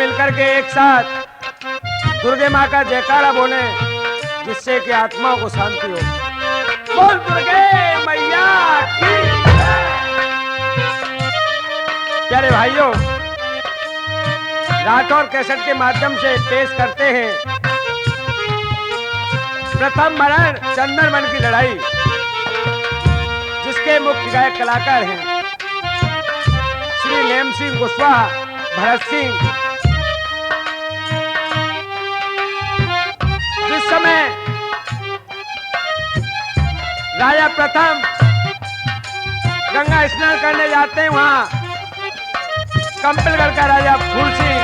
मिलकर के एक साथ दुर्गे माँ का जयकारा बोले, जिससे कि आत्माओं को शांति हो। बोल दुर्गे मैया की। प्यारे भाइयों, राठौर कैसेट के माध्यम से पेश करते हैं प्रथम मरण चंदन की लड़ाई, जिसके मुख्य गायक कलाकार हैं श्री नेम सिंह कुशवाहा, भरत सिंह। जिस समय राजा प्रथम गंगा स्नान करने जाते हैं, वहां कंपलगढ़ का राजा फूल सिंह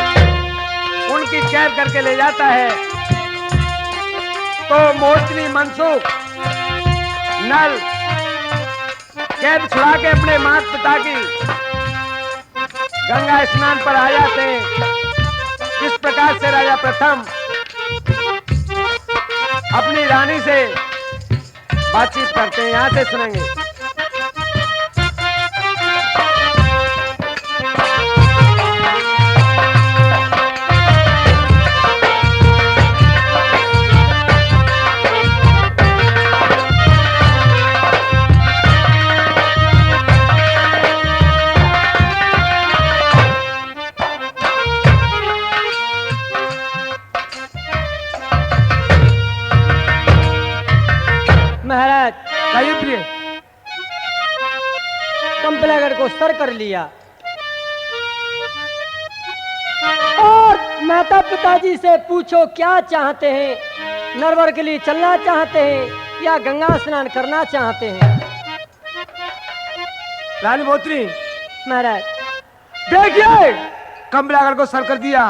उनकी कैद करके ले जाता है, तो मोचनी मनसुख नल कैद छुड़ा के अपने माता पिता की गंगा स्नान पर आ जाते हैं। किस प्रकार से राजा प्रथम अपनी रानी से बातचीत करते हैं, यहां से सुनेंगे। महाराज, प्रिय कंपलागढ़ को सर कर लिया और माता पिताजी से पूछो क्या चाहते हैं, नरवर के लिए चलना चाहते हैं या गंगा स्नान करना चाहते हैं। रानी मोत्री, महाराज, देखिए कंपलागढ़ को सर कर दिया।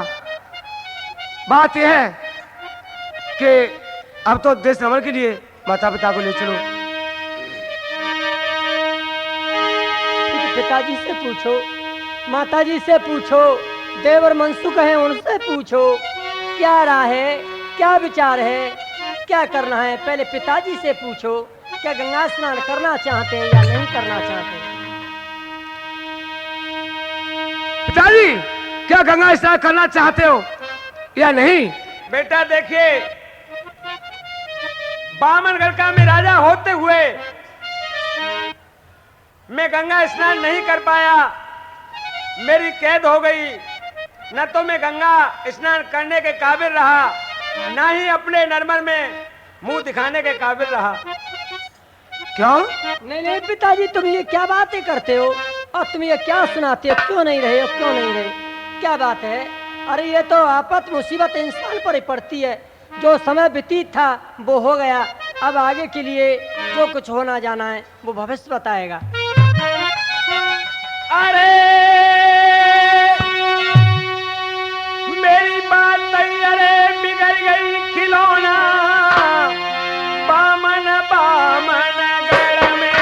बात यह है कि अब तो देश भ्रमण के लिए माता पिता को ले चलो। पिताजी से पूछो, माताजी से पूछो, देवर मनसुख हैं उनसे पूछो, क्या राय है, क्या विचार है, क्या करना है। पहले पिताजी से पूछो, क्या गंगा स्नान करना चाहते हैं या नहीं करना चाहते हैं। पिताजी, क्या गंगा स्नान करना चाहते हो या नहीं? बेटा देखिए, बामनगढ़ का मैं राजा होते हुए मैं गंगा स्नान नहीं कर पाया, मेरी कैद हो गई। न तो मैं गंगा स्नान करने के काबिल रहा, न ही अपने नरमर में मुंह दिखाने के काबिल रहा। क्यों? नहीं नहीं पिताजी, तुम ये क्या बातें करते हो और तुम ये क्या सुनाते हो, क्यों नहीं रहे हो, क्यों नहीं रहे, क्या बात है। अरे ये तो आफत मुसीबत इंसान पर ही पड़ती है। जो समय व्यतीत था वो हो गया, अब आगे के लिए जो कुछ होना जाना है वो भविष्य बताएगा। अरे मेरी बात नहीं, अरे बिगड़ गई खिलौना बामन गढ़ में।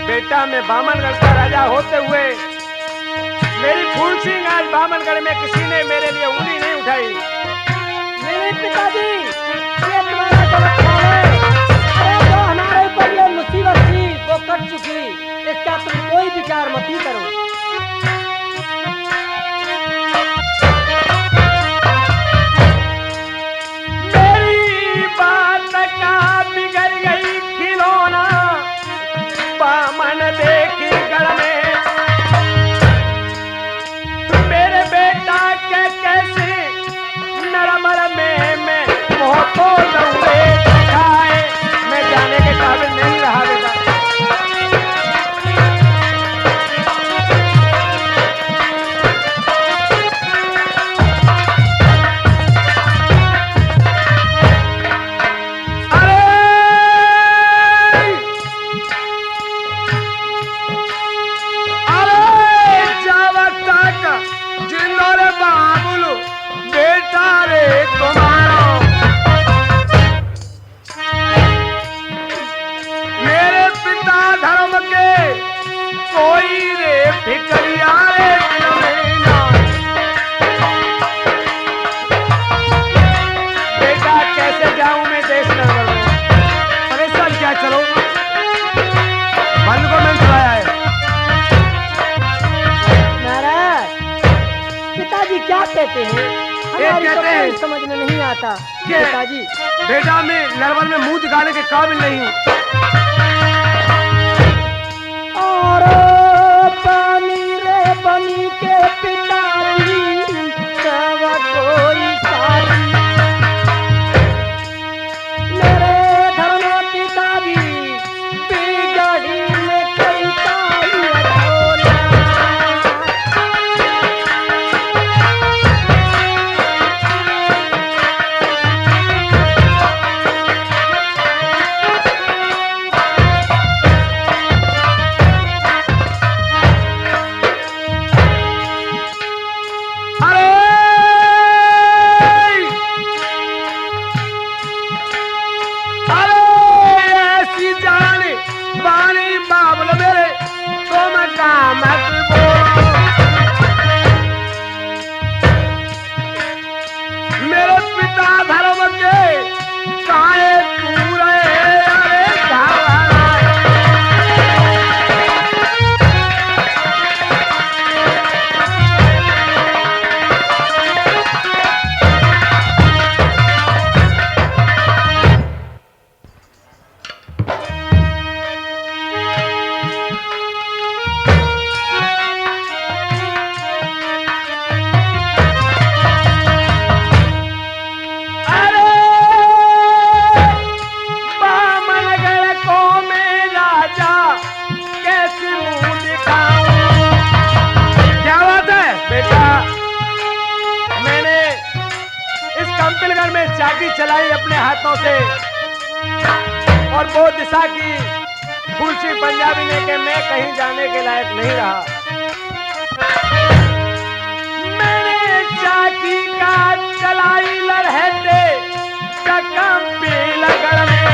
बेटा, मैं बामनगढ़ का राजा होते हुए मेरी फूल सिंह आज बामनगढ़ में किसी ने मेरे लिए उंगली नहीं उठाई। मेरे पिताजी, ये तुम्हारा गलत ख्याल है। अरे जो हमारे ऊपर ये मुसीबत थी वो कट चुकी, इसका तुम कोई विचार मत ही करो। मेरी बात का बिगड़ गई खिलौना बामन देखी गढ़ में। मेरे बेटा के कैसे नरमर में मैं मोहतो लौटे खाए, मैं जाने के काबिल नहीं रहा बेटा। कहते हैं? एक हमारी तो कहते हैं कोई समझ में नहीं आता कि पिताजी। बेटा मैं नरवर में मुंह दिखाने के काबिल नहीं हूँ। और पानी रे बनी के पिताजी सब कोई सारी, मेरे धर्म पिताजी बिगड़ी में कई ताई अधोला। ऐसी जाने बानी बाबल मेरे तुम मत बोलो। मेरे पिता धर्म के काहे पूरे अरे धावा। कंपिलगढ़ में चाकी चलाई अपने हाथों से और वो दिशा की तुलसी पंजाबी ने कि मैं कहीं जाने के लायक नहीं रहा। मैंने चाकी का चलाई लड़हते कंपिलगढ़ में,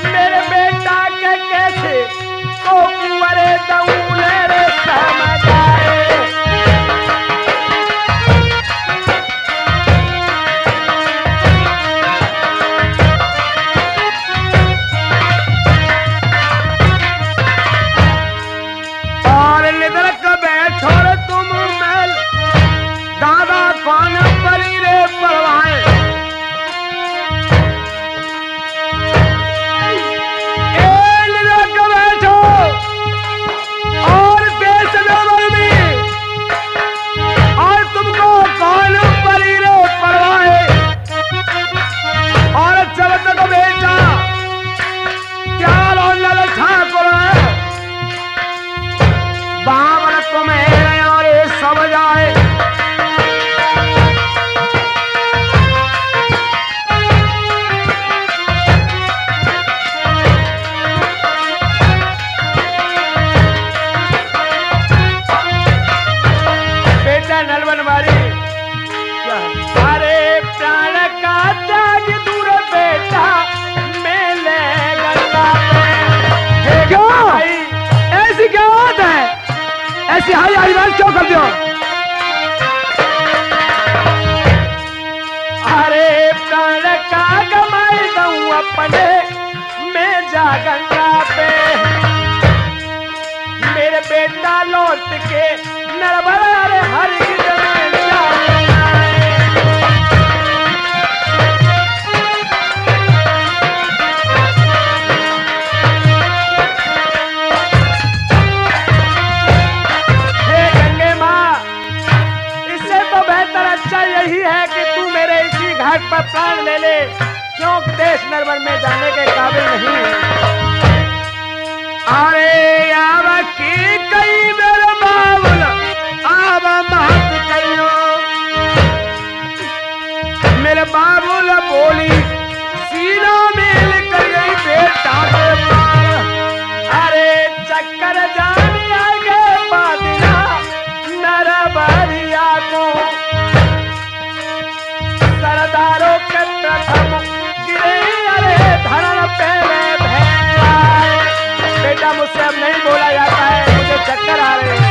मेरे बेटा के कैसे तो कुंवरे दऊले रे समझ आए। कौन परी रे परवाए बैठो और देश में और तुमको कौन परी रे परवाए और चलत को बेटा क्या लल ठाकुर बाबर तुम्हें और सब जाए। नलवनवारी अरे प्राण का त्याग दूर बेटा मेले गंगा पे। क्या भाई ऐसी क्या बात है? ऐसी हाई आवाज क्यों कर दो? अरे प्राण का गमाई दऊं अपने मैं जा गंगा पे, मेरे बेटा लौट के नरबला रे हरि यही है कि तू मेरे इसी घाट पर प्राण ले ले, क्यों देश नरवर में जाने के काबिल नहीं है। अरे आव की कई मेरे बाबुल आव महत कहियो, मेरे बाबुल बोली सीना मेल कर गई बेटा के पार। अरे चक्कर जाने आगे बादिया नरबरिया को सरदारों के प्रथम गिरे अरे धरण पहले भैया। बेटा मुझसे अब नहीं बोला जाता है, मुझे चक्कर आ रहे हैं।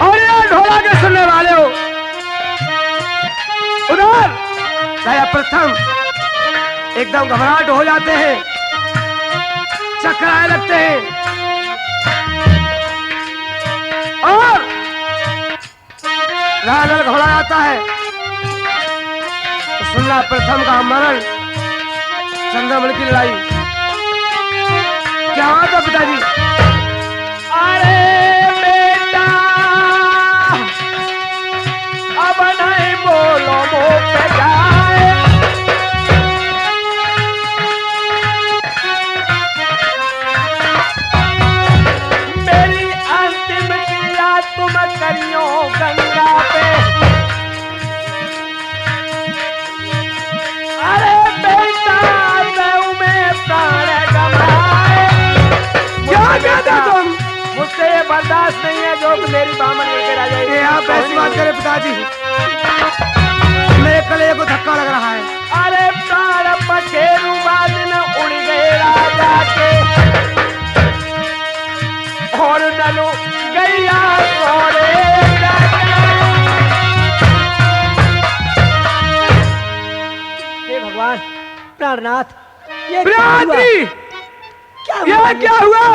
और यार ढोला के सुनने वाले हो, उधर प्रथम एकदम घबराहट हो जाते हैं, चक्कर आने लगते हैं और रानल घबरा जाता है। तो सुनना प्रथम का मरण, चंद्रमणि की लड़ाई। क्या हुआ था पिताजी? अरे बेटा अब नहीं बोलो मुंह पे जाए, मेरी अंतिम क्रिया तुम करियो गंगा पे। अरे बेटा मैं में प्राण गंवाए। क्या कहते तुम? मुझसे ये बर्दाश्त नहीं है जो मेरी बामन लेकर आ जाएगी। आप ऐसी बात करें पिताजी, मेरे कलेजे को धक्का लग रहा है। अरे प्राण पखेरु बादन उड़ गए राजा के, और नलू गैया सोरे हे भगवान प्राणनाथ, ये क्या हुआ?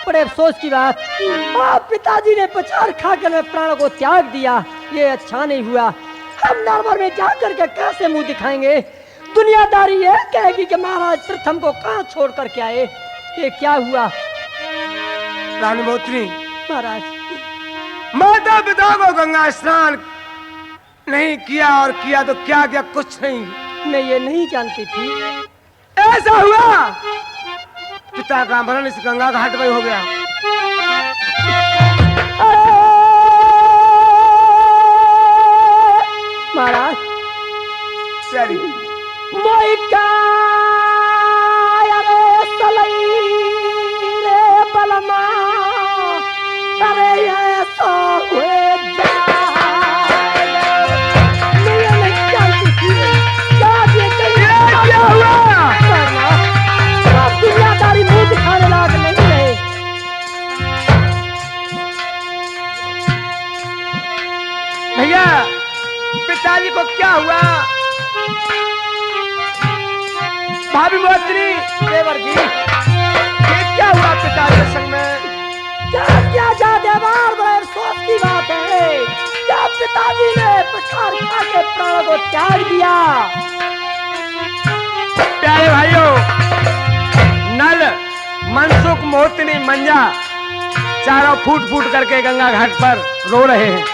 बड़े अफसोस की बात, आप पिताजी ने पछाड़ खाकर में प्राण को त्याग दिया। ये अच्छा नहीं हुआ। हम नरवर में जाकर के कैसे मुंह दिखाएंगे? दुनियादारी ये कहेगी कि महाराज प्रथम को कहाँ छोड़ करके आए। ये क्या हुआ? रानी मोत्री, महाराज माता पिता को गंगा स्नान नहीं किया, और किया तो क्या किया? कुछ नहीं। मैं ये नहीं जानती थी। ऐसा हुआ पिता का मरण इस गंगा घाट पर हो गया। महाराज चली रे बलमा, अरे ये सो हुए क्या हुआ? दुनियादारी मुंह दिखाने लायक नहीं रहे। भैया पिताजी को क्या हुआ? भाभी मोत्री, देवर जी, ये क्या हुआ पिताजी के संग में? क्या जा देवार, बड़े अफसोस की बात है। क्या पिताजी ने पछाड़ खा के प्राण को त्याग दिया? प्यारे भाइयों, नल, मनसुख, मोहिनी, मंजा चारों फूट फूट करके गंगा घाट पर रो रहे हैं।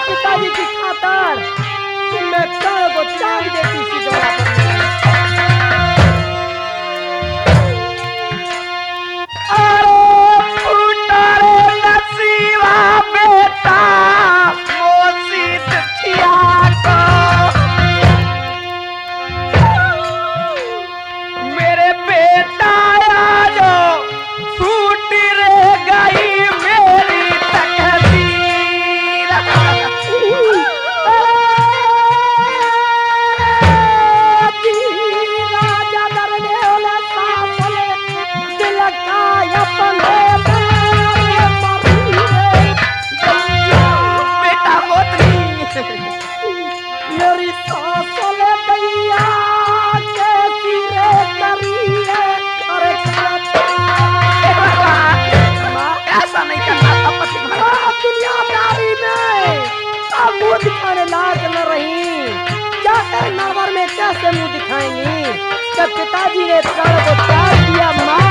पिताजी की खातर मैं प्राण को त्याग देती इसी जगह दिखाने लायक न रही। क्या नरवर में कैसे मुंह दिखाएंगी जब पिताजी ने प्राण को त्याग दिया? माँ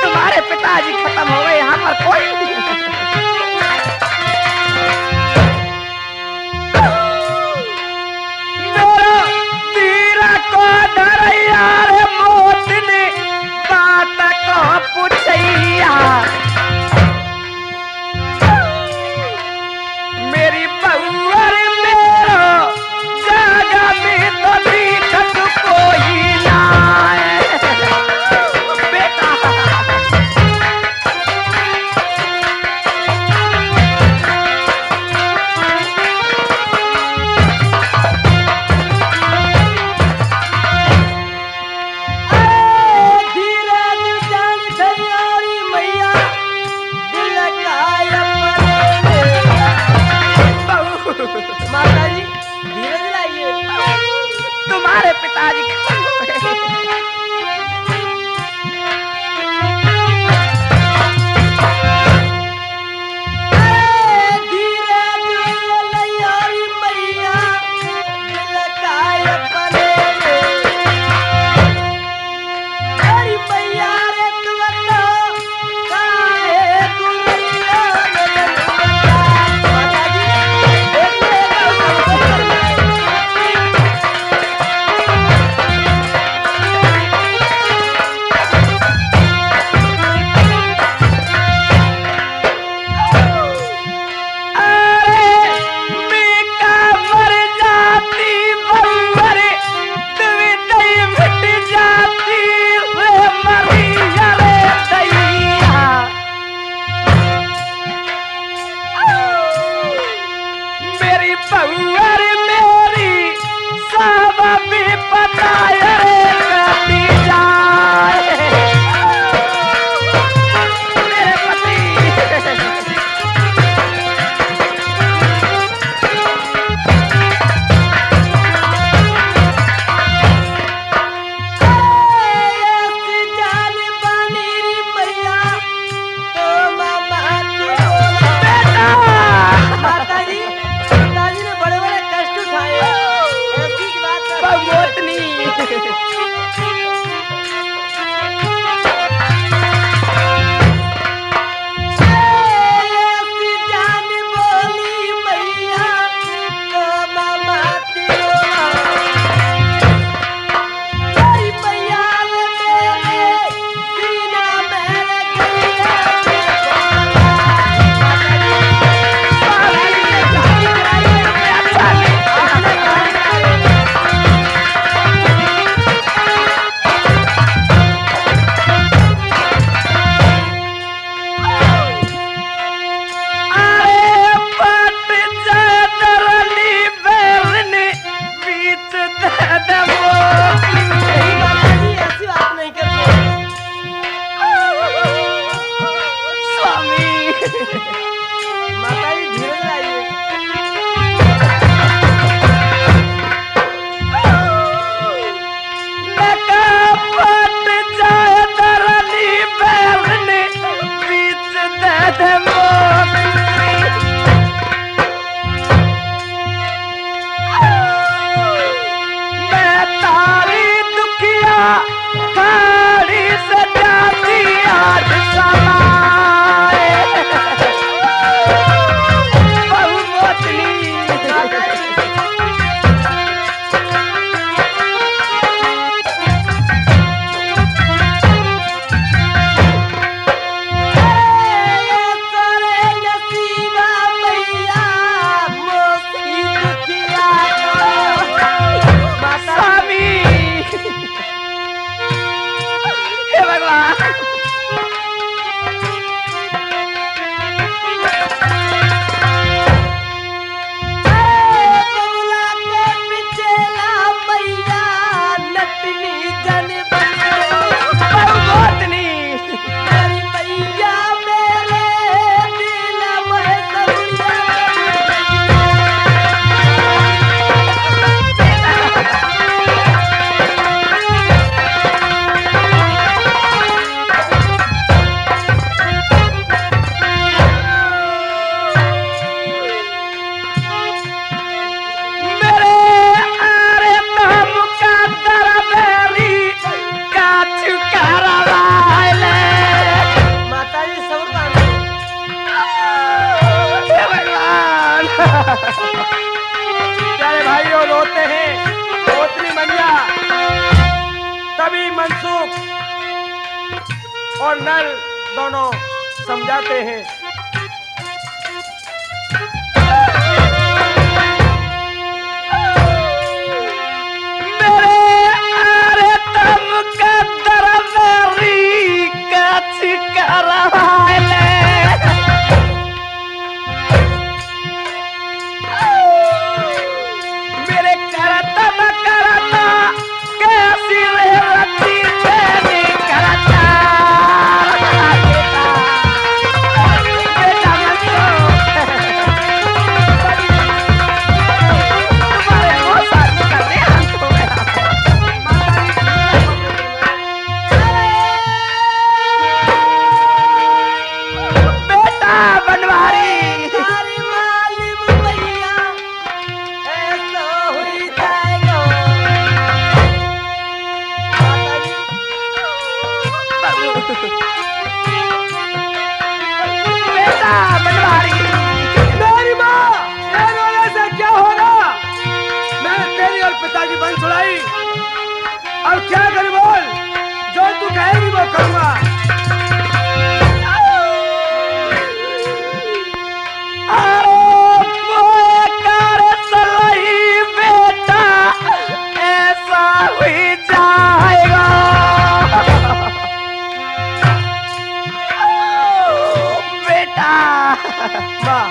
तुम्हारे पिताजी खत्म हो गए, यहाँ पर कोई नहीं। तीरा को डरैया रे मौत ने बात को पूछैया, मेरी बउआ रे मेरो जागा में तो दिखत कोई ना बेटा। और नल दोनों समझाते हैं। मेरी माँ, ये रोने से क्या होगा? मैंने तेरी और पिताजी बन छुड़ाई। अब क्या करूं बोल? जो तू कहेगी वो करूंगा। माँ,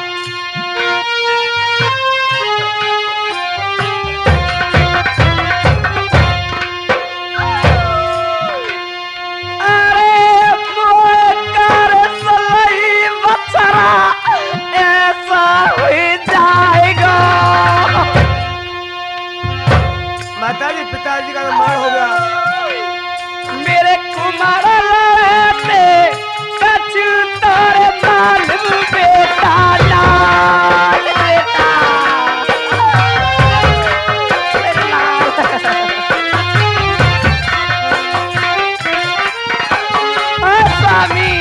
माताजी पिताजी का निर्माण हो गया। मेरे कुमार लड़ते कछु तोरे मालूम बेटा ना बेटा स्वामी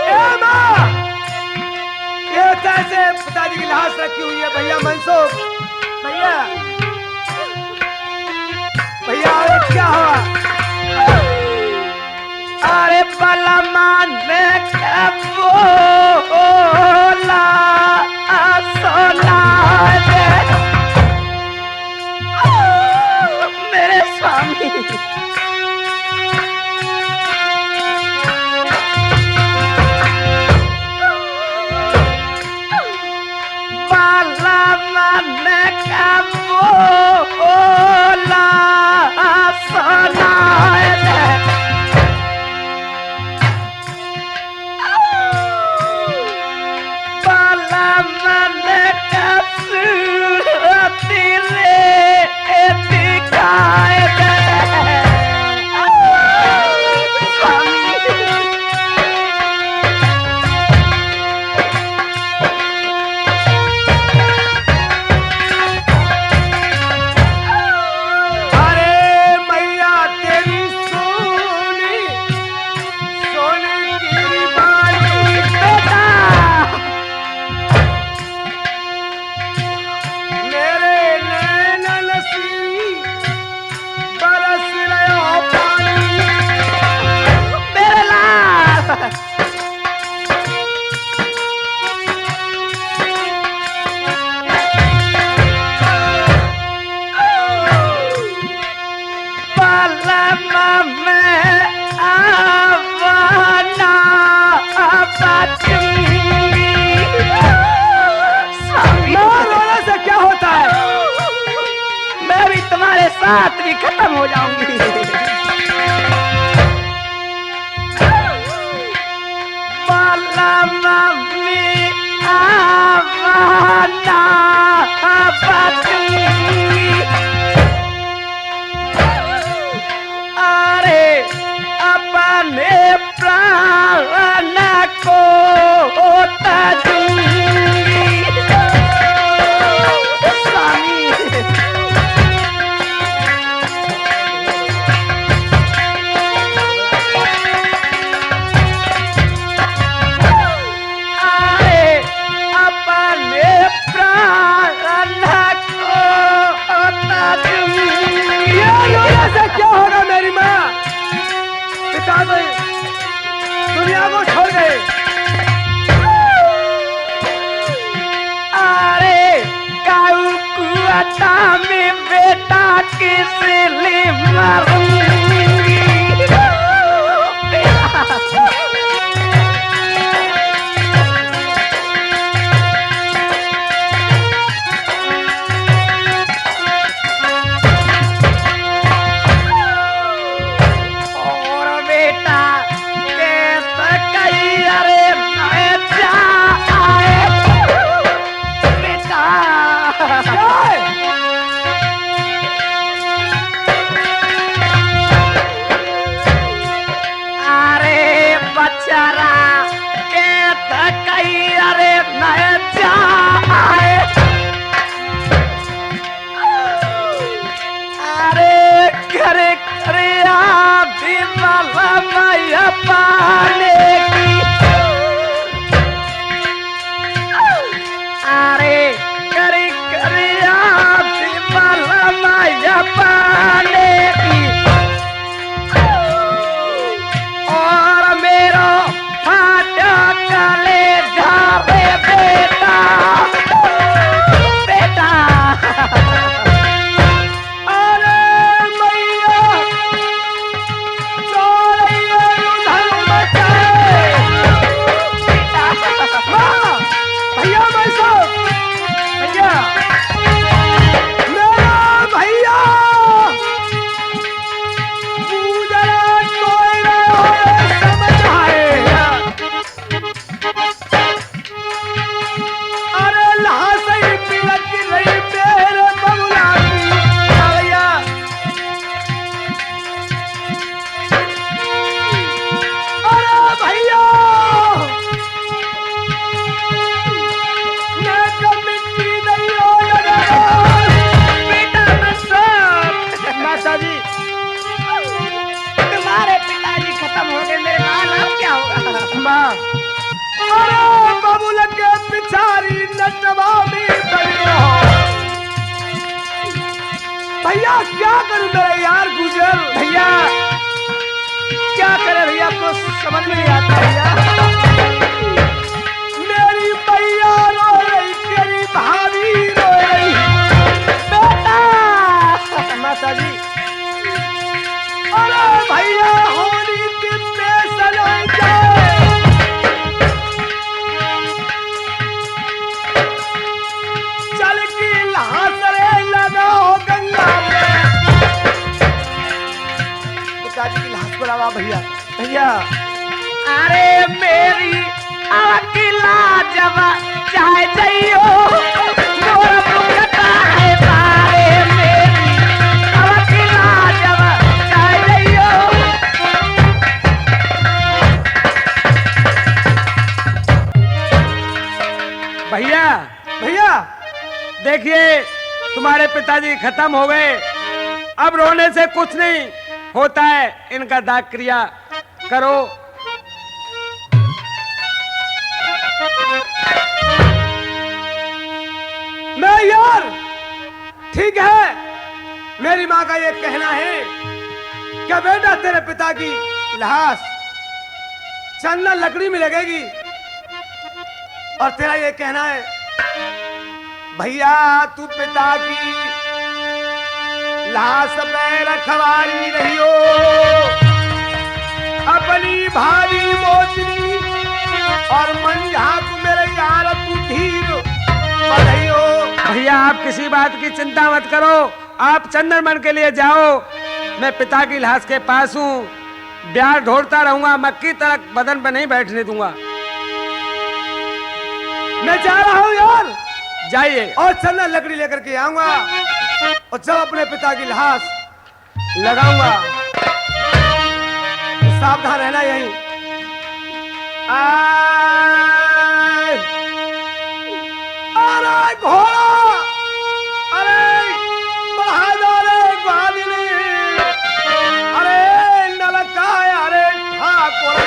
ए माँ, ये कैसे पिताजी की लाश रखी हुई है? भैया मनसुख, भैया भैया अरे क्या हुआ? अरे बलमान में बोला सोना मेरे स्वामी बलमान में बोला सोना साथ भी खत्म हो जाऊंगी। बाला मम्मी आवाना बचूंगी। अरे अपने प्राण को तजूंगी। स्वामी क्या होगा मेरी माँ? मरूंगी। और बेटा कैसे कही अरे मैं जाए बेटा। अरे बचारा कैसे कही अरे मैं जाए। अरे करे करे आधी मलमय पाने की। अरे करे करे आधी मलमय पाने की। और मेरो फाटा काले झारे बेटा बेटा। तुम्हारे पिताजी खत्म हो गए, मेरे नाम क्या होगा? अरे बाबू लगे पिछारी नटवा में बड़ी रहो। भैया क्या करूं मेरे यार गुजर। भैया क्या करे भैया, कुछ समझ में नहीं आता भैया। मेरी भैया रो रही, तेरी भाभी रो रही। बेटा माता जी। अरे भैया होली कितने सजाए जाए। चल की लहासरे लगाओ गंगा में। पिताजी की लाश को लगा भैया। भैया अरे मेरी अकेला जब चाहे जाइयो मोर मुकता है तारे। मेरी अकेला जब चाहे जाइयो। भैया भैया देखिए तुम्हारे पिताजी खत्म हो गए। अब रोने से कुछ नहीं होता है, इनका दाग क्रिया करो। मैं यार ठीक है, मेरी माँ का ये कहना है क्या बेटा तेरे पिता की लाश चंदन लकड़ी में लगेगी, और तेरा ये कहना है भैया तू पिता की लाश में रखवारी रही हो। अपनी भारी मोचनी और मंझा तू मेरे यार तू धीर बधाई हो। भैया आप किसी बात की चिंता मत करो, आप चंदन के लिए जाओ। मैं पिता की लाश के पास हूँ, ब्याह ढोड़ता रहूंगा, मक्की तक बदन पे नहीं बैठने दूंगा। मैं जा रहा हूँ यार। जाइए। और चंदन लकड़ी लेकर के आऊंगा और जब अपने पिता की लाश लगाऊंगा तो सावधान रहना यहीं। अरे घोड़ा, अरे बढ़ा दो रे ग्वालिनी, अरे नलका, अरे ठाकुर।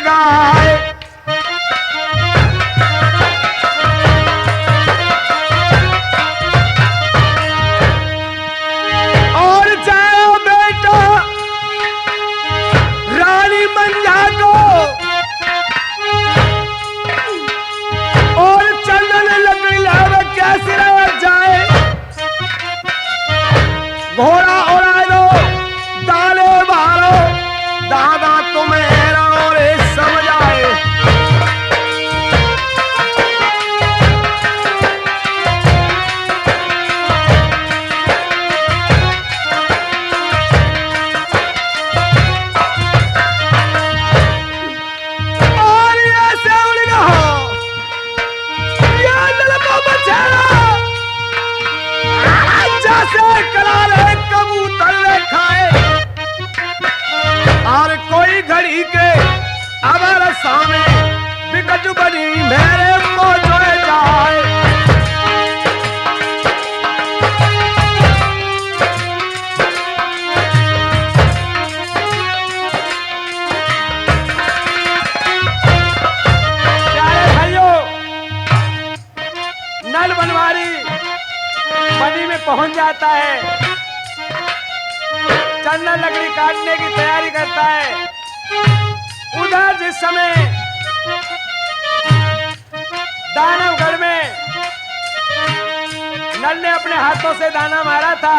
लगाए। और जाओ बेटा रानी मंजा को और चंदन लकड़ी लावे कैसे रह जाए। घोड़ा उड़ा दो दाने मारो दादा तुम्हें रे समझ आए। और ऐसे उड़ना हो ये ललका बचेरा जैसे करारे कबूतर खाए। और कोई घड़ी के अबर सामने विकट बनी मेरे मोजोए जाए। प्यारे भाइयों, नल बनवारी बनी में पहुंच जाता है। चंदन लकड़ी काटने की तैयारी करता है। उधर जिस समय दानवगढ़ में नल ने अपने हाथों से दाना मारा था,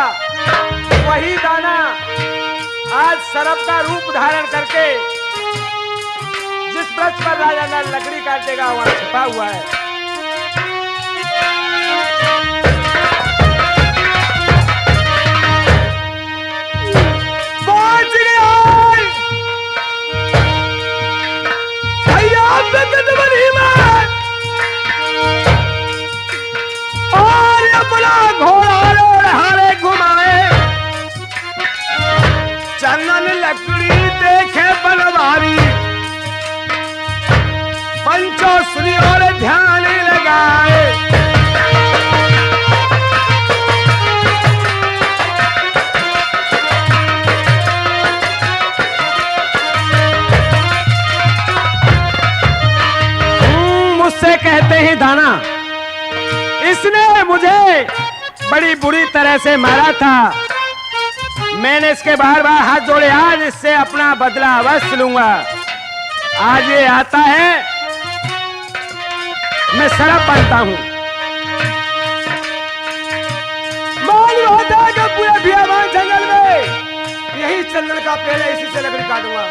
वही दाना आज सरप का रूप धारण करके जिस वृक्ष पर राजा नल लकड़ी काटेगा वहां छिपा हुआ है। और अपना घोड़ा हारे घुमाए। चंदन लकड़ी देखे बनवारी पंचो सुनी और ध्यान लगाए। मुझसे कहते हैं दाना, इसने मुझे बड़ी बुरी तरह से मारा था। मैंने इसके बार बार हाथ जोड़े, आज इससे अपना बदला अवश्य लूंगा। आज ये आता है, मैं सरप बनता हूं। मालूम होता है कि पूरे बियाबान जंगल में यही चंदन का पेड़ है, इसी से लकड़ी काटूंगा।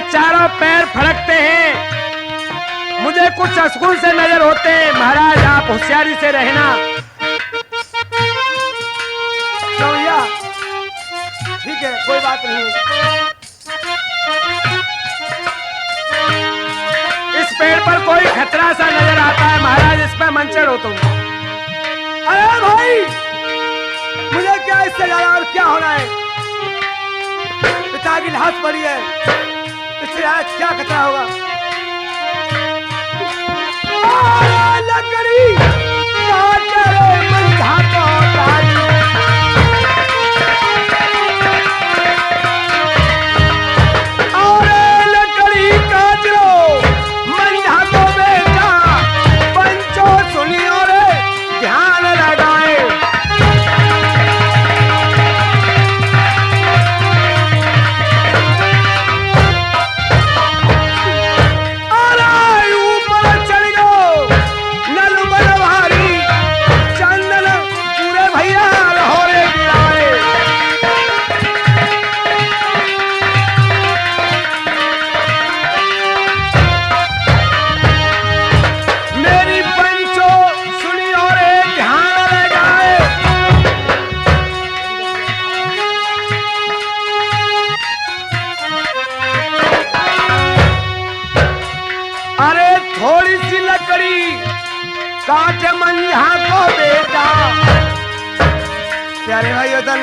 चारों पैर फड़कते हैं, मुझे कुछ अस्कुल से नजर होते हैं। महाराज आप होशियारी से रहना। भैया ठीक है, कोई बात नहीं। इस पेड़ पर कोई खतरा सा नजर आता है महाराज, इस पर मंचर हो तुम। अरे भाई मुझे क्या इससे ज्यादा और क्या होना है? पिता की लाश पड़ी है, इससे आज क्या खतरा होगा? लकड़ी चंदन पूरे भैया रहो रे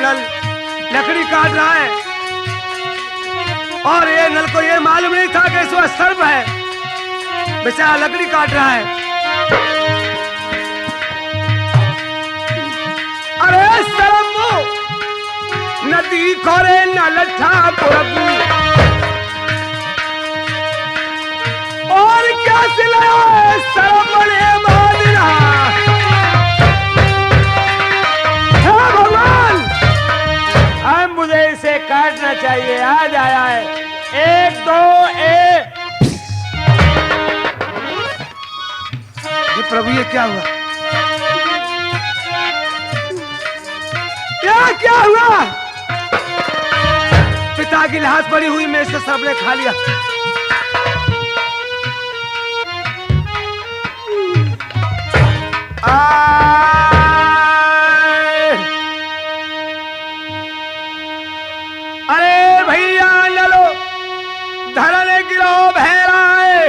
नल लकड़ी काट रहा है और ये नल को ये मालूम नहीं था कि इसमें सर्प है, बेचारा लकड़ी काट रहा है। अरे सर्प नदी खोरे न लठा पुरबू और क्या सिलाया सर्प ने मादिना। हे भगवान, अब मुझे इसे काटना चाहिए। आज आया है, 1 2 1। ये प्रभु ये क्या हुआ? क्या हुआ? पिता की लाश पड़ी हुई में से सबने खा लिया। अरे भैया नलो धरने गिरो भैराए।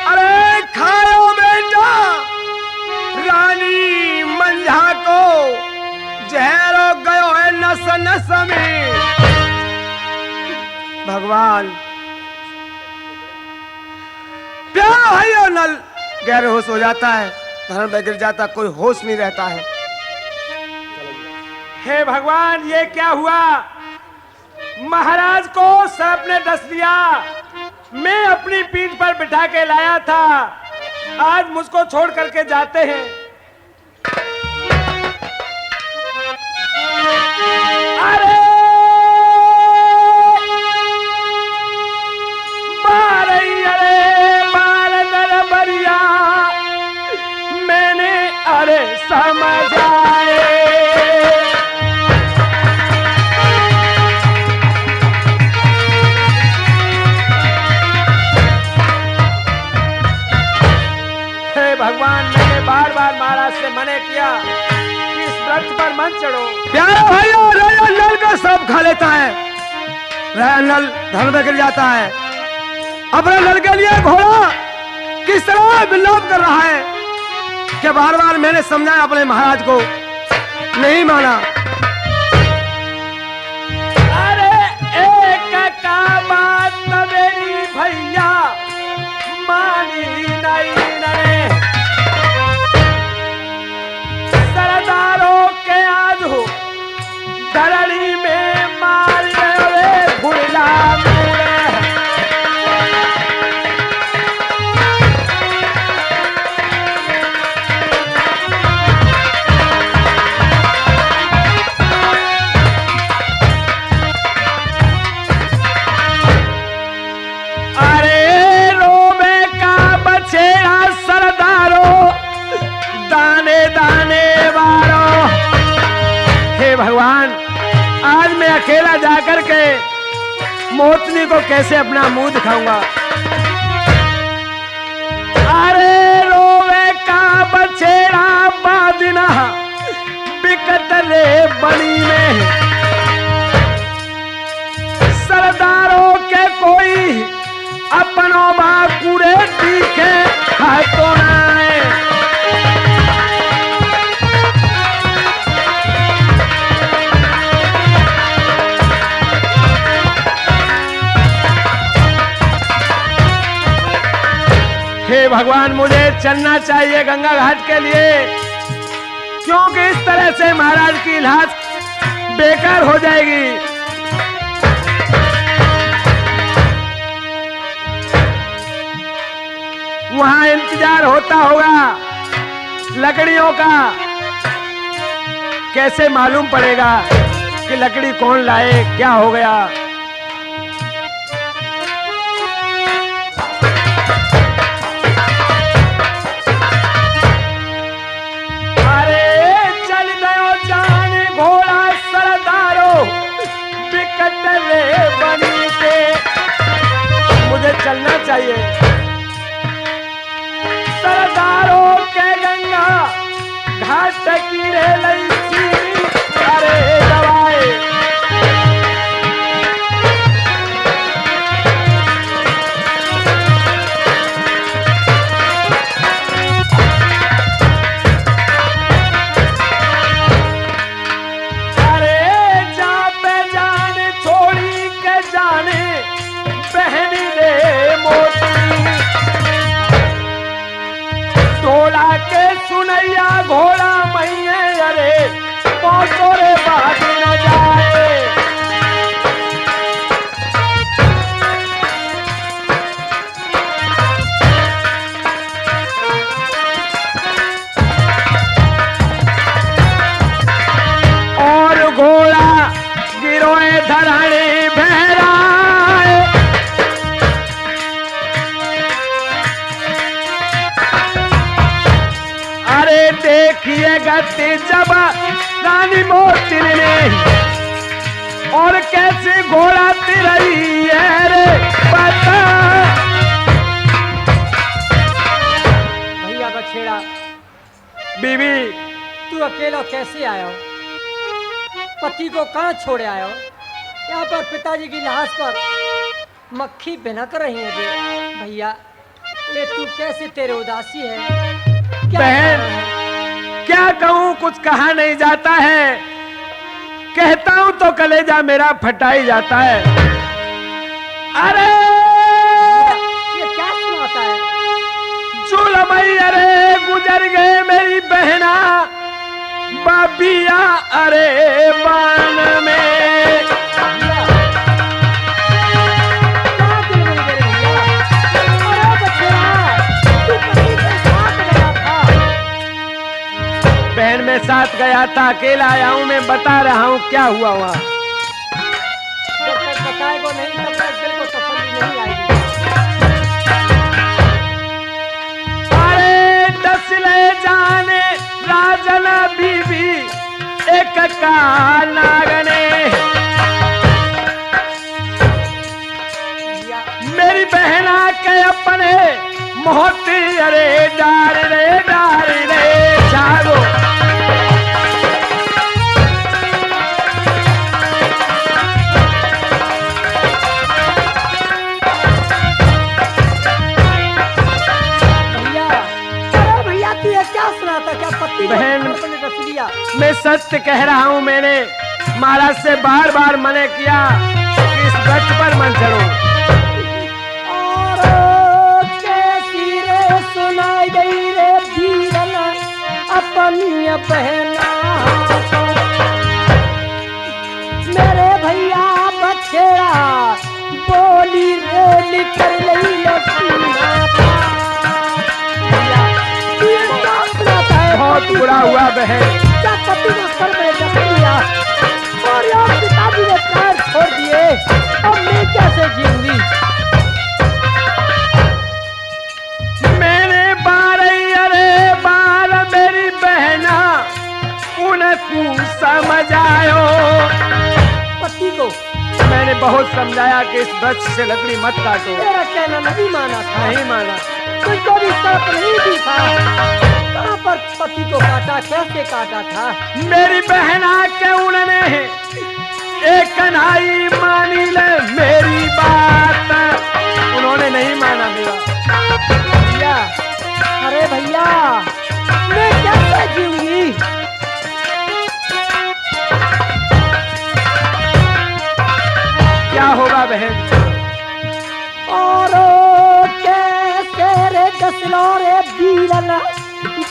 अरे खाओ बेटा रानी मंझा को, जहरो गयो है नस नस में। भगवान प्यार भैया नल गैर होश हो जाता है, धर्म में गिर जाता, कोई होश नहीं रहता है। हे भगवान, ये क्या हुआ? महाराज को सर्प ने डस दिया। मैं अपनी पीठ पर बिठा के लाया था, आज मुझको छोड़ करके जाते हैं। अरे मैंने अरे समझ आए। हे भगवान, मैंने बार बार महाराज से मना किया कि इस वृक्ष पर मत चढ़ो। प्यारे भाइयों, राजा नल का सब खा लेता है, राजा नल धर्म में गिर जाता है। अपने नल के लिए घोड़ा किस तरह विलाप कर रहा है कि बार बार मैंने समझाया अपने महाराज को, नहीं माना। अरे एक का बात मेरी भैया मानी नहीं, सरदारों के आज हो धरणी में मार गए भुला में। भगवान, आज मैं अकेला जाकर के मोतनी को कैसे अपना मुंह दिखाऊंगा? अरे रोवे का बछेड़ा बादिना बिकट रे बनी में, सरदारों के कोई अपनों बाकुरे दिखे हाथों ना। हे भगवान, मुझे चलना चाहिए गंगा घाट के लिए, क्योंकि इस तरह से महाराज की लाश बेकार हो जाएगी। वहां इंतजार होता होगा लकड़ियों का, कैसे मालूम पड़ेगा कि लकड़ी कौन लाए, क्या हो गया? बनी के मुझे चलना चाहिए। सरदारों के गंगा घाट की रे लईची, अरे दवाए घोड़ा मैया अरे पहुंचो रे बात न जाए। और घोड़ा गिरोए धराड़ी बहराए। अरे देखिए गति जब रानी मोती ने और कैसे घोड़ा तिरई है रे पता। भैया बछेड़ा, बीवी तू अकेला कैसे आया हो? पति को कहाँ छोड़े आया हो? यहाँ पर पिताजी की लाश पर मक्खी भिनक रही है जी। भैया ये तू कैसे, तेरे उदासी है क्या? बहन, कारण है? क्या कहूँ, कुछ कहा नहीं जाता है। कहता हूँ तो कलेजा मेरा फटाई जाता है। अरे ये क्या सुनाता है? जुलमई अरे गुजर गए मेरी बहना बाबिया अरे बान में। भैया, क्या दिल में मेरे भैया? अरे बछेड़ा, तू पति के साथ गया था। बहन में साथ गया था, अकेला आया हूँ, मैं बता रहा हूँ क्या हुआ वहाँ। जब तक बताएगा नहीं तब तक दिल को तसल्ली नहीं आएगी। अरे दस ले जाने राजन बीबी एक का नागने। भैया मेरी बहना के अपने मोहती अरे डार रे जागो। बहन, मैं सत्य कह रहा हूँ, मैंने महाराज से बार बार मना किया कि इस व्रत पर मन चढ़ो। और कैसी रे सुनाई गई रे धीरन अपनी बहना मेरे भैया बछेड़ा बोली रे निकल गई बहुत बुरा हुआ बहन। क्या पति ने सर में रख लिया और यार पिताजी ने पैर छोड़ दिए, अब मैं कैसे जीऊंगी? मैंने बार मेरी बहना उनको समझायो। पति को मैंने बहुत समझाया कि इस वृक्ष से लकड़ी मत काटो। तेरा कहना नहीं माना था। नहीं माना। तुझको भी शर्त नहीं दी था। कहाँ पर पति को काटा, कैसे काटा था? मेरी बहना के उन्होंने एक कन्हाई मानी ले मेरी बात, उन्होंने नहीं माना मेरा। भैया, अरे भैया मैं कैसे जीऊंगी? क्या होगा बहन? और कैसे रे दसलो रे बीरन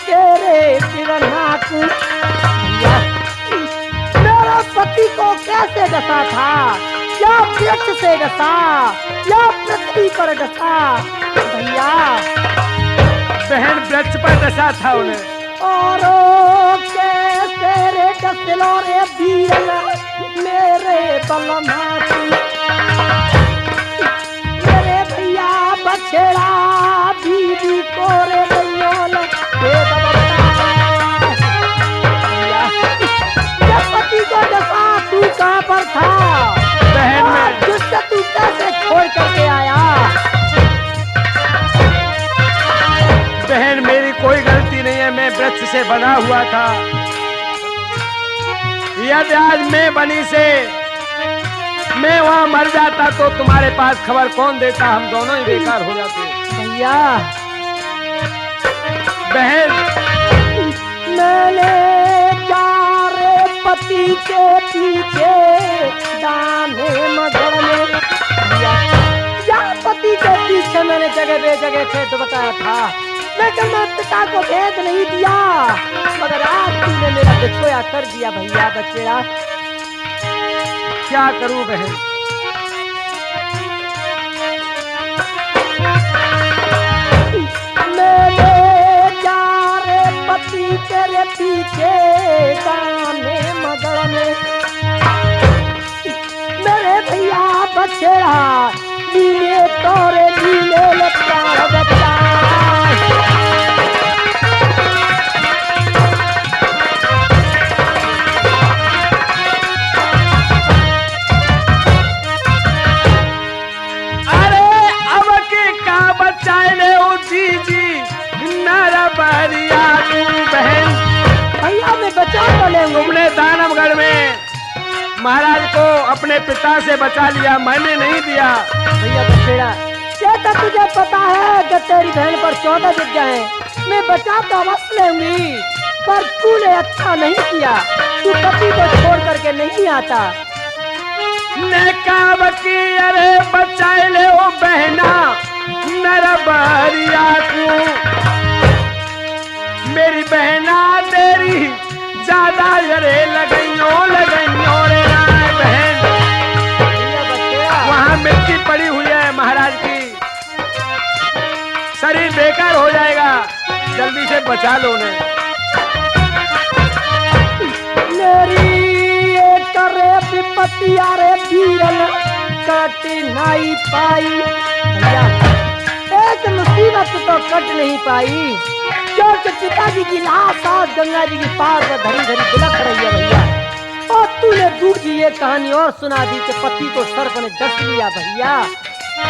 तेरे बिरना को मेरा पति को कैसे डसा था? क्या वृक्ष से डसा या पृथ्वी पर डसा? भैया बहन वृक्ष पर डसा था उन्हें। और कैसे रे डसलो रे बीरन मेरे बलमा को मेरे भैया बछेड़ा बीबी को रे दैयोल पति को डसा तू कहाँ पर था? बहन में जिससे तू कैसे छोड़ करके आया? बहन मेरी कोई गलती नहीं है, मैं वृक्ष से बना हुआ था। यदि आज मैं बनी से मैं वहां मर जाता तो तुम्हारे पास खबर कौन देता? हम दोनों ही बेकार हो जाते। भैया बहन मैंने चारे पति के पीछे दाने मगर में या पति के पीछे मैंने जगह बे जगह थे तो बताया था, लेकिन मैं पिता को भेद नहीं दिया, मगर आज तूने मेरा बिछोया कर दिया भैया बचेड़ा। क्या करूं बहन? मेरे प्यारे पति तेरे पीछे गाने मगड़ में, मेरे भैया बचेड़ा लीले तोरे लीले प्यार बच्चा। अरे अब के का बचाए ले ओ जीजी नारा बरिया तू बहन। भैया मैं बचा तो लेंगे। तुमने दानवगढ़ में महाराज को अपने पिता से बचा लिया, मैंने नहीं दिया। भैया बचेड़ा ये तो तुझे पता है कि तेरी बहन पर 14 विद्या है, मैं बचा तो अवश्य लेंगी, पर तूने अच्छा नहीं किया, तू पति को छोड़ करके नहीं आता। ने कहा कि अरे बचाए ले ओ बहना नरबरिया तू, मेरी बहना तेरी ज्यादा जरे लगइयो रे राय बहन। भैया बचेड़ा वहाँ मिट्टी पड़ी हुई है महाराज की, शरीर बेकार हो जाएगा, जल्दी से बचा लो उन्हें। मेरी एक रे विपत्तिया रे बीरन कट नहीं पाई। भैया एक मुसीबत तो कट नहीं पाई, क्योंकि पिताजी की लाश आज गंगा जी की पार पर धरी धरी बिलख रही है भैया। और तूने दूसरी ये कहानी और सुना दी कि पति को सर्प ने डस लिया। भैया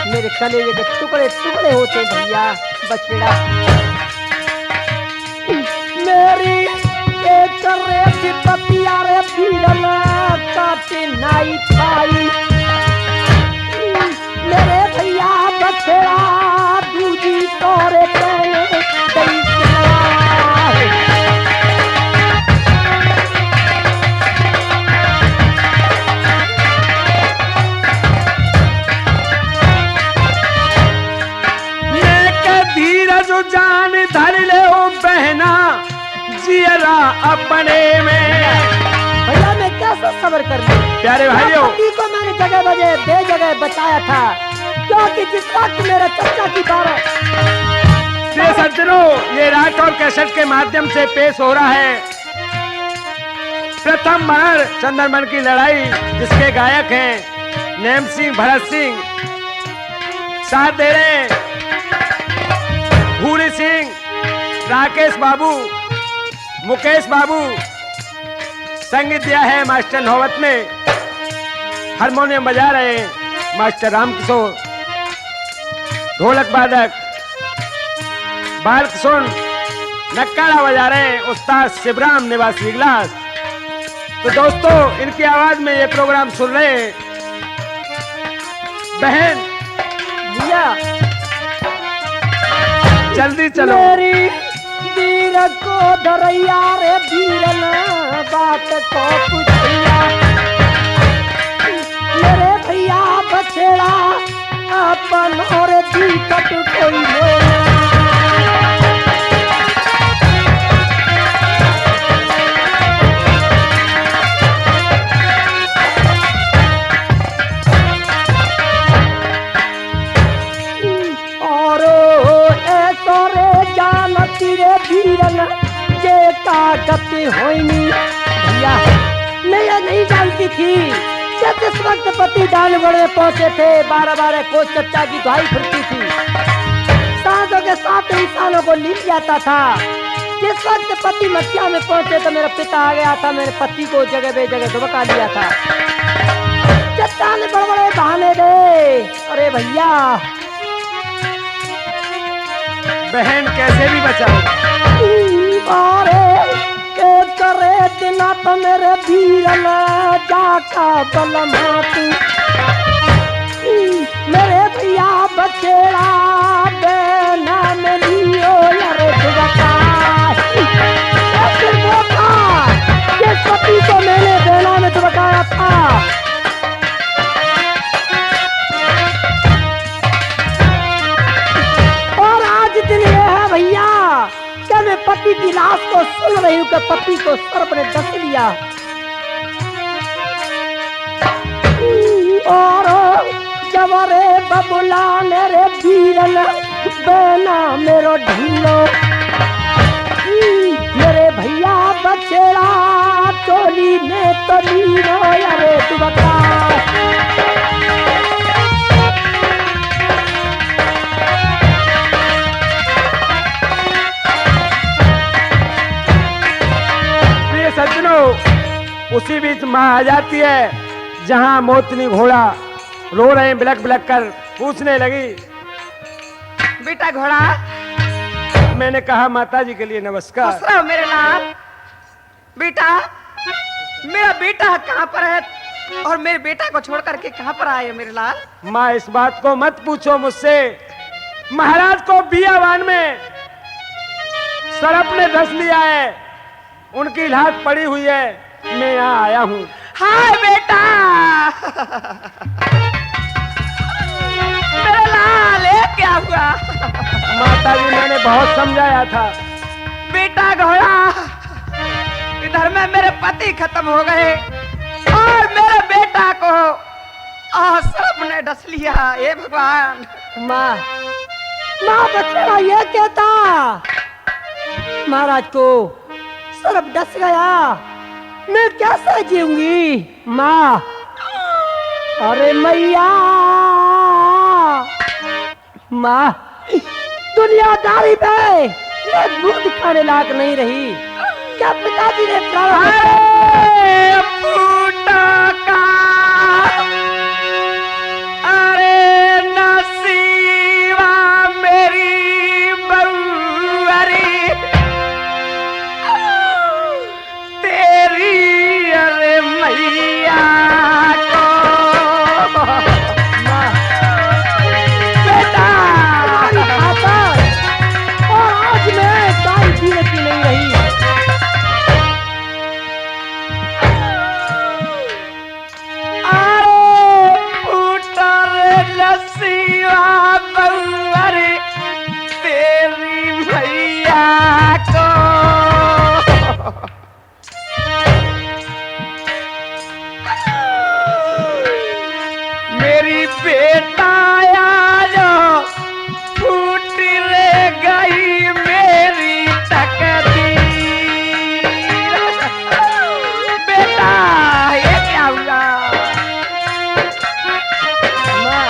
मेरे कलेजे के टुकड़े टुकड़े होते भैया बचेड़ा। मेरी एक रे विपत्तिया रे बीरन काट नहीं पाई, मेरे भैया बचेड़ा दूजी तोरे कहने गई सुनाए। धीरज जान धर ले ओ बहना जियरा अपने में। भैया मैं कैसे सब्र कर लूं? प्यारे भाइयों, पति को मैंने जगह बजे बेजगह बताया था, क्योंकि जिस वक्त मेरा चचा की बात प्रिय सज्जनों, ये रात और कैसेट के माध्यम से पेश हो रहा है प्रथम महर चंद्रमन की लड़ाई, जिसके गायक हैं नेम सिंह, भरत सिंह, साथ दे रहे हैं भूरी सिंह, राकेश बाबू, मुकेश बाबू, संगीत दिया है मास्टर नौबत में, हारमोनियम बजा रहे हैं मास्टर रामकिशोर, ढोलक वादक बालकिशोर, नक्कारा बजा रहे हैं उस्ताद शिवराम निवासी गिलास। तो दोस्तों, इनकी आवाज में ये प्रोग्राम सुन रहे हैं बहन। भैया जल्दी चलो। मेरी वीर को धरैया रे वीरन बात को पूछिया, मेरे भैया बछड़ा अपन और दीपक कोई बोला। ये का गति होइनी। भैया मैं ये नहीं जानती थी कि जिस वक्त पति दानगढ़ में पहुंचे थे 12-12 कोस चच्चा की दुहाई फिरती थी, साधों के साथ इंसानों को लील जाता था। जिस वक्त पति मक्का में पहुंचे तो मेरा पिता आ गया था, मेरे पति को जगह बेजगह धुबका लिया था। चच्चा ने बड़े बड़े बहाने दे। अरे भैया बहन कैसे भी बचाओ। करे दिना तो मेरे वीरन जाका बलमातू, मेरे भैया बचेड़ा बेना में लियो यारे दुबका। फिर वो था कि पति को मैंने बेना में दुबकाया था। और आज दिन ये है भैया कि क्या? और जवरे बबुलान रे बीरन बेना मेरो ढीलो, मेरे भैया बछेड़ा चोली में तो नीनो, अरे तू बता। प्रिय सज्जनों, उसी बीच माँ आ जाती है जहां मोतनी घोड़ा रो रहे हैं, बिलक बिलक कर पूछने लगी, बेटा घोड़ा, मैंने कहा माता जी के लिए नमस्कार। खुश रहो मेरे लाल। बेटा, मेरा बेटा कहाँ पर है और मेरे बेटा को छोड़ करके कहाँ पर आए मेरे लाल? माँ इस बात को मत पूछो मुझसे, महाराज को बियावान में सरप ने धस लिया है, उनकी लाश पड़ी हुई है, मैं यहाँ आया हूँ। हाय बेटा, मेरे लाल ये क्या हुआ? माता जी मैंने बहुत समझाया था। बेटा घोड़ा, इधर में मेरे पति खत्म हो गए और मेरे बेटा को सरप ने डस लिया। हे भगवान। माँ, माँ बछड़ा ये कहता महाराज को सरप डस गया, मैं कैसे जीऊंगी माँ? अरे मैया, माँ दुनियादारी पे मैं मुंह दिखाने लायक नहीं रही। क्या पिताजी ने फूटा का अरे नसीबा मेरी बउअरी तेरी, अरे मैया को बेटा। और आज मैं दाई जीने की नहीं रही। मेरी बेटा जो फूट रे गई मेरी तकदीर। बेटा ये क्या हुआ? माँ,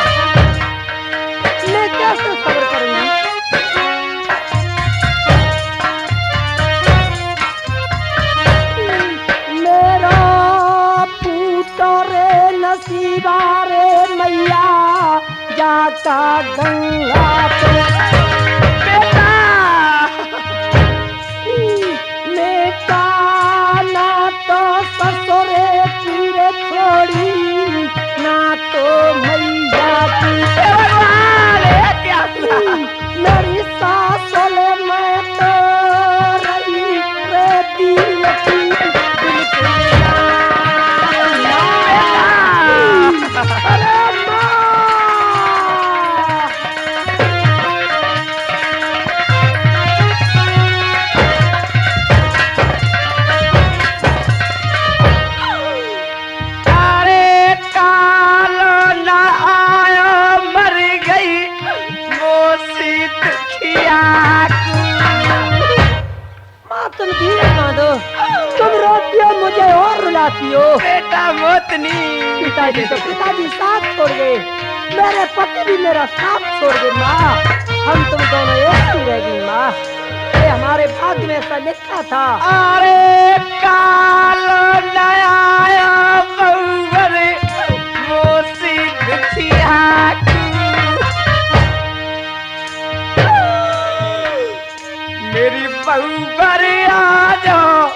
मैं कैसे सब्र करूंगी? मेरा पूतो रे नसीबा रे मैया जाता गंगा पे। बेटा बेटा ना तो ससुरे चीरे छोड़ी, ना तो मैया की। भगवान ये क्या हुआ? मेरी सासुल में तो रही रे दिल की बिल्कुल ना। अरे माँ, अरे कालो न आयो मर गई मोसी दुखिया माँ तुम धीरे कांदो, तुम रोती हो मुझे और रुलाती हो। बेटा मोतनी। पिताजी तो पिताजी साथ छोड़ गए, मेरे पति भी मेरा साथ छोड़ गए। माँ हम तुम दोनों एक ही रह गई। माँ ये हमारे भाग्य में ऐसा लिखा था। अरे कालो न आयो बउअरे मोसी दुखिया मेरी बउअर आ जाओ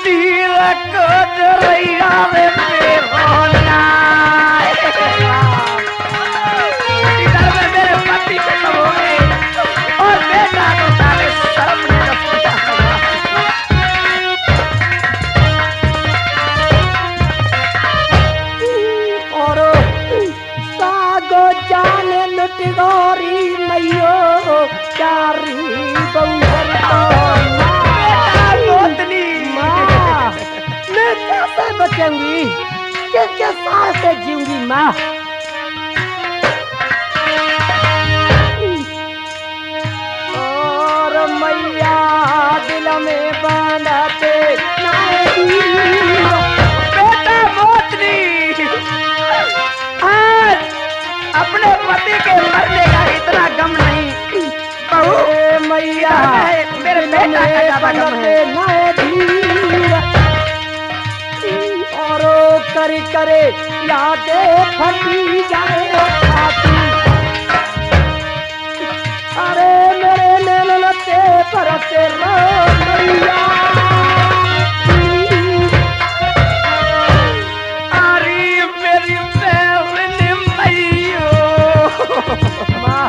तीर को दरैया में मेरा इधर में मेरे पति खत्म हो गए और बेटा को साले शर्म ने पूछा। रहेंगी, किसके साथ से जीऊंगी माँ। और मैया दिल में बांधते बेटा मोतनी, आज अपने पति के मरने का इतना गम नहीं, बहू मैया मेरे बेटा का ज्यादा गम है। और करे करे यादें फटी जाए छाती। अरे मेरे नैनते परते रो मैया। अरे मेरी बहन मैयो, माँ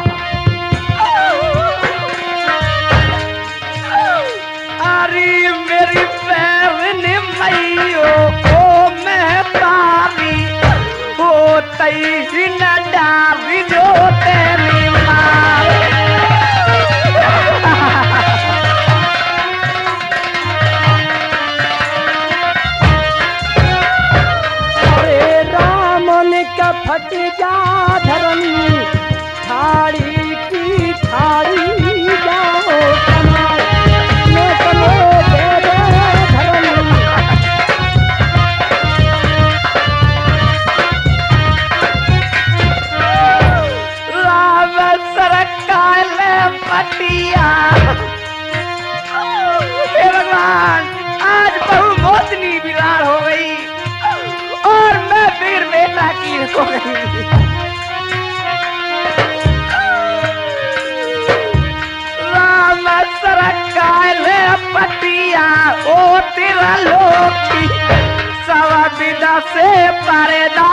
अरे मेरी बहन मैयो, ओ मैं पारी हो तई न डारी जो तेरी माँ। अरे रामन का फट जा धरनी, थाड़ी की थाड़ी जाओ कमाल, मैं तने दे दे धरनी। राम सरकार पटिया, हे भगवान, आज बहु मोतनी बिलार हो गई और मैं वीर बेटा की हो गई। राम सरकार पटिया, ओ तेरा लोकी सवा विदा से परेदा